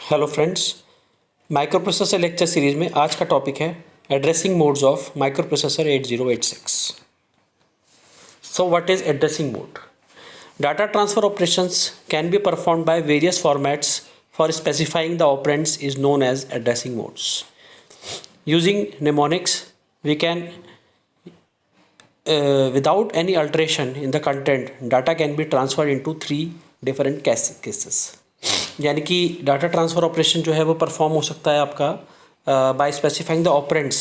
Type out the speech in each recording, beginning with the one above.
Hello friends, microprocessor lecture series में आज का टॉपिक है addressing modes of microprocessor 8086। So what is addressing mode? Data transfer operations can be performed by various formats for specifying the operands is known as addressing modes. Using mnemonics we can without any alteration in the content data can be transferred into three different cases। यानी कि data transfer operation जो है वो perform हो सकता है आपका bye specifying the operands.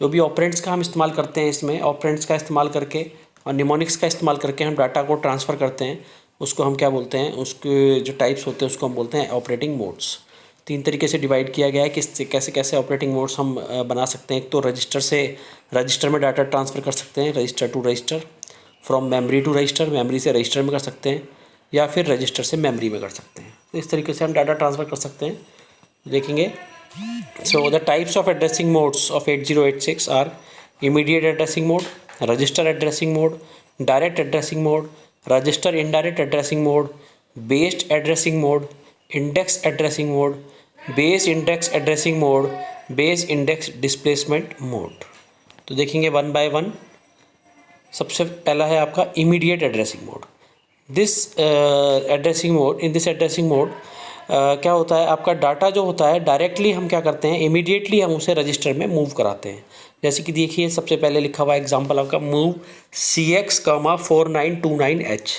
जो भी ऑपरेंड्स का हम इस्तेमाल करते हैं, इसमें ऑपरेंड्स का इस्तेमाल करके और निमोनिक्स का इस्तेमाल करके हम डाटा को ट्रांसफ़र करते हैं, उसको हम क्या बोलते हैं, उसके जो टाइप्स होते हैं उसको हम बोलते हैं ऑपरेटिंग मोड्स। तीन तरीके से डिवाइड किया गया है कि कैसे कैसे ऑपरेटिंग मोड्स हम बना सकते हैं। एक तो रजिस्टर में डाटा ट्रांसफ़र कर सकते हैं, register to register, from memory to register, memory से रजिस्टर में कर सकते हैं, या फिर रजिस्टर से मेमोरी में कर सकते हैं। तो इस तरीके से हम डाटा ट्रांसफ़र कर सकते हैं, देखेंगे। So the types of addressing modes of 8086 are immediate addressing mode, register addressing mode, direct addressing mode, register indirect addressing mode, based addressing mode, index addressing mode, base index addressing mode, base index displacement mode. तो देखेंगे one by one. सबसे पहला है आपका immediate addressing mode. This addressing mode क्या होता है, आपका डाटा जो होता है डायरेक्टली हम क्या करते हैं, इमीडिएटली हम उसे रजिस्टर में मूव कराते हैं। जैसे कि देखिए सबसे पहले लिखा हुआ एग्जांपल आपका मूव CX, 4929H।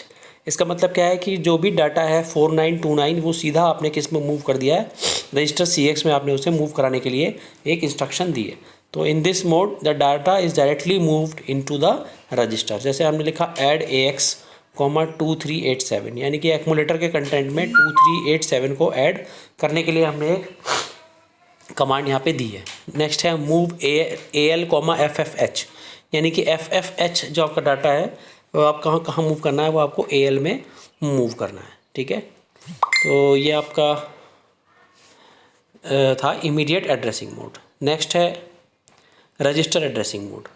इसका मतलब क्या है कि जो भी डाटा है 4929 वो सीधा आपने किस में मूव कर दिया है, रजिस्टर CX में आपने उसे मूव कराने के लिए एक इंस्ट्रक्शन दी है। तो in this mode the data is directly moved into the register. जैसे हमने लिखा ऐड AX, 2387, यानी कि एक्मुलेटर के कंटेंट में 2387 को ऐड करने के लिए हमने एक कमांड यहाँ पे दी है। नेक्स्ट है मूव AL, FFH, यानी कि FFH जो आपका डाटा है वो आप कहाँ मूव करना है, वो आपको AL में मूव करना है। ठीक है, तो ये आपका था इमीडिएट एड्रेसिंग मोड। नेक्स्ट है register addressing mode.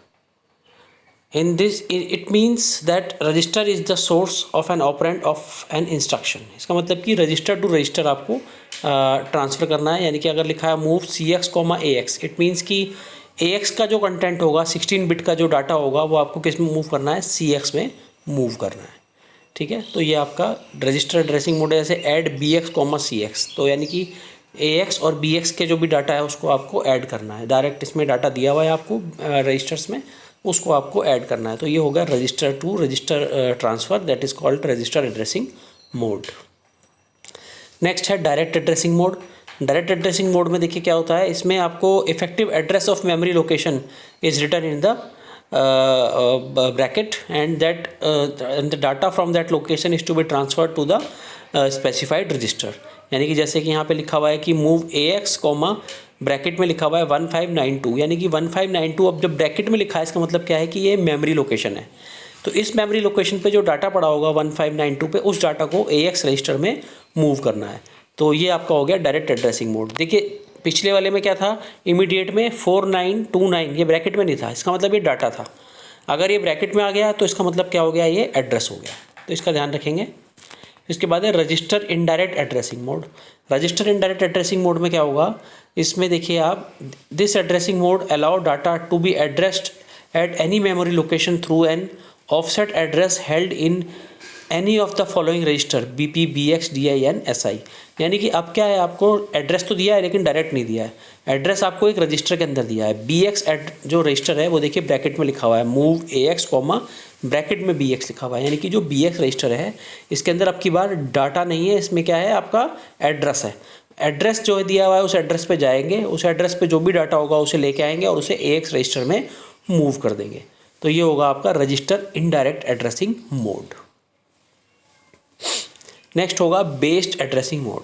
In this it means that register is the source of an operand of an instruction। इसका मतलब कि रजिस्टर टू रजिस्टर आपको ट्रांसफ़र करना है। यानी कि अगर लिखा है move CX, AX, it means कि AX का जो कंटेंट होगा, 16 बिट का जो डाटा होगा, वो आपको किस में मूव करना है, CX में मूव करना है। ठीक है, तो ये आपका रजिस्टर एड्रेसिंग मोड है। जैसे ऐड BX, CX, तो यानी कि AX और BX के जो भी डाटा है उसको आपको ऐड करना है। डायरेक्ट इसमें डाटा दिया हुआ है आपको रजिस्टर्स में, उसको आपको ऐड करना है। तो ये होगा register to register transfer, that is called register addressing mode. Next है direct addressing mode. Direct addressing mode में देखिए क्या होता है, इसमें आपको effective address of memory location is written in the bracket and that the data from that location is to be transferred to the specified register. यानी कि जैसे कि यहाँ पे लिखा हुआ है कि मूव AX, ब्रैकेट में लिखा हुआ है 1592, यानी कि 1592 अब जब ब्रैकेट में लिखा है इसका मतलब क्या है कि ये मेमोरी लोकेशन है। तो इस मेमोरी लोकेशन पे जो डाटा पड़ा होगा 1592 पे, उस डाटा को AX रजिस्टर में मूव करना है। तो ये आपका हो गया डायरेक्ट एड्रेसिंग मोड। देखिए पिछले वाले में क्या था, इमीडिएट में 4929 ये ब्रैकेट में नहीं था, इसका मतलब ये डाटा था। अगर ये ब्रैकेट में आ गया तो इसका मतलब क्या हो गया, ये एड्रेस हो गया। तो इसका ध्यान रखेंगे। इसके बाद है register indirect addressing mode. Register indirect addressing mode में क्या होगा, इसमें देखिए आप, this addressing mode allow data to be addressed at any memory location through an offset address held in any of the following register BP, BX, DIN, SI। यानी कि अब क्या है, आपको एड्रेस तो दिया है लेकिन डायरेक्ट नहीं दिया है। एड्रेस आपको एक रजिस्टर के अंदर दिया है। BX जो रजिस्टर है वो देखिए ब्रैकेट में लिखा हुआ है मूव AX, ब्रैकेट में BX लिखा हुआ है। यानी कि जो BX रजिस्टर है इसके अंदर अब की बार डाटा नहीं है, इसमें क्या है, आपका एड्रेस है। एड्रेस जो है दिया हुआ है उस एड्रेस पे जाएंगे, उस एड्रेस पे जो भी डाटा होगा उसे लेके आएंगे और उसे AX रजिस्टर में मूव कर देंगे। तो ये होगा आपका register indirect addressing mode. Next होगा based addressing mode.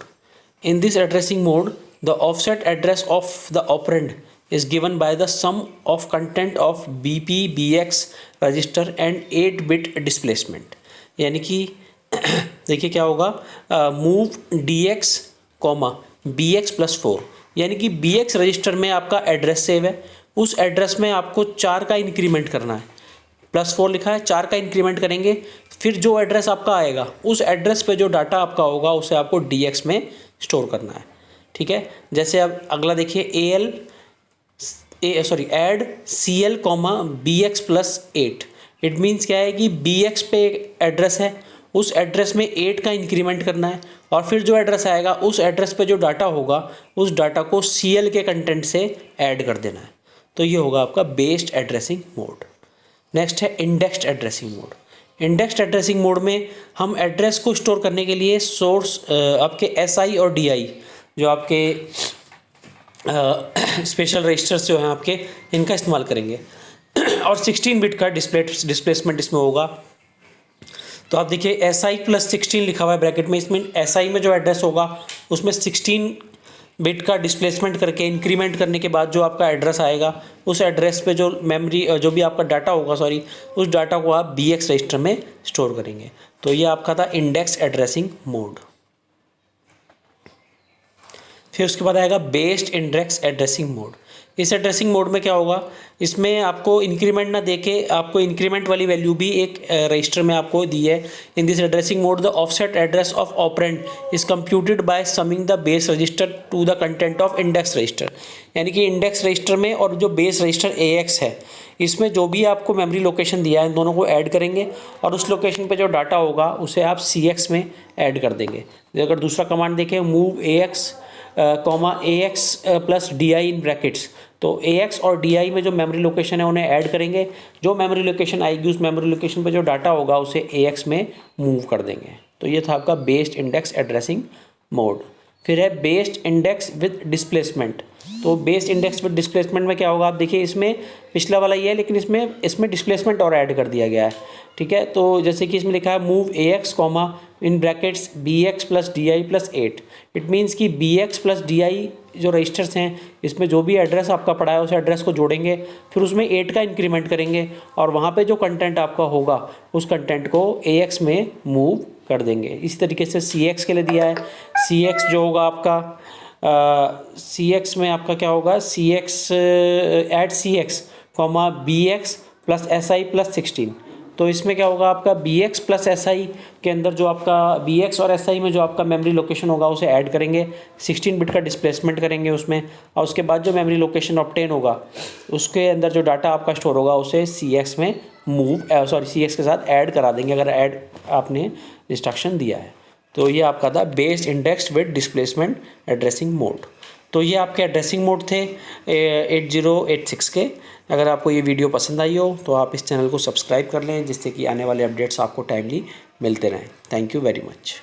In this addressing mode the offset address of the operand is given by the sum of content of BP, BX register and 8-bit displacement. यानी कि देखिए क्या होगा, move DX, BX +4, यानी कि BX register में आपका address save है, उस एड्रेस में आपको 4 का इंक्रीमेंट करना है। +4 लिखा है, 4 का इंक्रीमेंट करेंगे, फिर जो एड्रेस आपका आएगा उस एड्रेस पे जो डाटा आपका होगा उसे आपको DX में स्टोर करना है। ठीक है। जैसे अब अगला देखिए add CL comma BX plus 8। It means क्या है कि BX पे एक एड्रेस है, उस एड्रेस में 8 का इंक्रीमेंट करना है और फिर जो एड्रेस आएगा उस एड्रेस पे जो डाटा होगा उस डाटा को CL के कंटेंट से ऐड कर देना है। तो ये होगा आपका बेस्ड एड्रेसिंग मोड। नेक्स्ट है indexed addressing mode. Indexed addressing mode में हम एड्रेस को स्टोर करने के लिए सोर्स आपके SI और DI जो आपके स्पेशल रजिस्टर्स जो हैं आपके, इनका इस्तेमाल करेंगे और 16 बिट का डिस्प्लेसमेंट इसमें होगा। तो आप देखिए SI प्लस 16 लिखा हुआ है ब्रैकेट में, इसमें SI में जो एड्रेस होगा उसमें 16 बिट का डिस्प्लेसमेंट करके इंक्रीमेंट करने के बाद जो आपका एड्रेस आएगा उस एड्रेस पे जो मेमोरी जो भी आपका डाटा होगा उस डाटा को आप BX रजिस्टर में स्टोर करेंगे। तो ये आपका था इंडेक्स एड्रेसिंग मोड। फिर उसके बाद आएगा बेस्ड इंडेक्स एड्रेसिंग मोड। इस एड्रेसिंग मोड में क्या होगा, इसमें आपको इंक्रीमेंट ना देके आपको इंक्रीमेंट वाली वैल्यू भी एक रजिस्टर में आपको दी है। In this addressing mode the offset address of operand is computed by summing the base register to the content of index register. यानी कि इंडेक्स रजिस्टर में और जो बेस रजिस्टर AX है इसमें जो भी आपको मेमोरी लोकेशन दिया है इन दोनों को ऐड करेंगे और उस लोकेशन पे जो डाटा होगा उसे आप CX में ऐड कर देंगे। अगर दूसरा कमांड देखें move AX AX plus DI in brackets, तो AX और DI में जो मेमोरी लोकेशन है उन्हें ऐड करेंगे। जो मेमोरी लोकेशन आएगी उस मेमोरी लोकेशन पे जो डाटा होगा उसे AX में मूव कर देंगे। तो ये था आपका बेस्ड इंडेक्स एड्रेसिंग मोड। फिर है बेस्ड इंडेक्स विद डिस्प्लेसमेंट। तो बेस्ड इंडेक्स विद डिस्प्लेसमेंट में क्या होगा, आप देखिए इसमें पिछला वाला ये है लेकिन इसमें डिस्प्लेसमेंट और ऐड कर दिया गया है। ठीक है, तो जैसे कि इसमें लिखा है move AX comma in brackets BX plus DI plus 8। It means कि BX प्लस DI जो रजिस्टर्स हैं इसमें जो भी एड्रेस आपका पड़ा है उस एड्रेस को जोड़ेंगे, फिर उसमें 8 का इंक्रीमेंट करेंगे और वहाँ पे जो कंटेंट आपका होगा उस कंटेंट को AX में मूव कर देंगे। इसी तरीके से CX के लिए दिया है। CX जो होगा आपका CX में आपका क्या होगा, add CX comma BX plus SI plus 16। तो इसमें क्या होगा आपका BX प्लस SI के अंदर जो आपका BX और SI में जो आपका मेमोरी लोकेशन होगा उसे ऐड करेंगे, 16 बिट का डिस्प्लेसमेंट करेंगे उसमें और उसके बाद जो मेमोरी लोकेशन ऑब्टेन होगा उसके अंदर जो डाटा आपका स्टोर होगा उसे CX में CX के साथ ऐड करा देंगे अगर ऐड आपने इंस्ट्रक्शन दिया है। तो ये आपका था based indexed with displacement addressing mode. तो ये आपके एड्रेसिंग मोड थे 8086 के। अगर आपको ये वीडियो पसंद आई हो तो आप इस चैनल को सब्सक्राइब कर लें जिससे कि आने वाले अपडेट्स आपको टाइमली मिलते रहें। Thank you very much.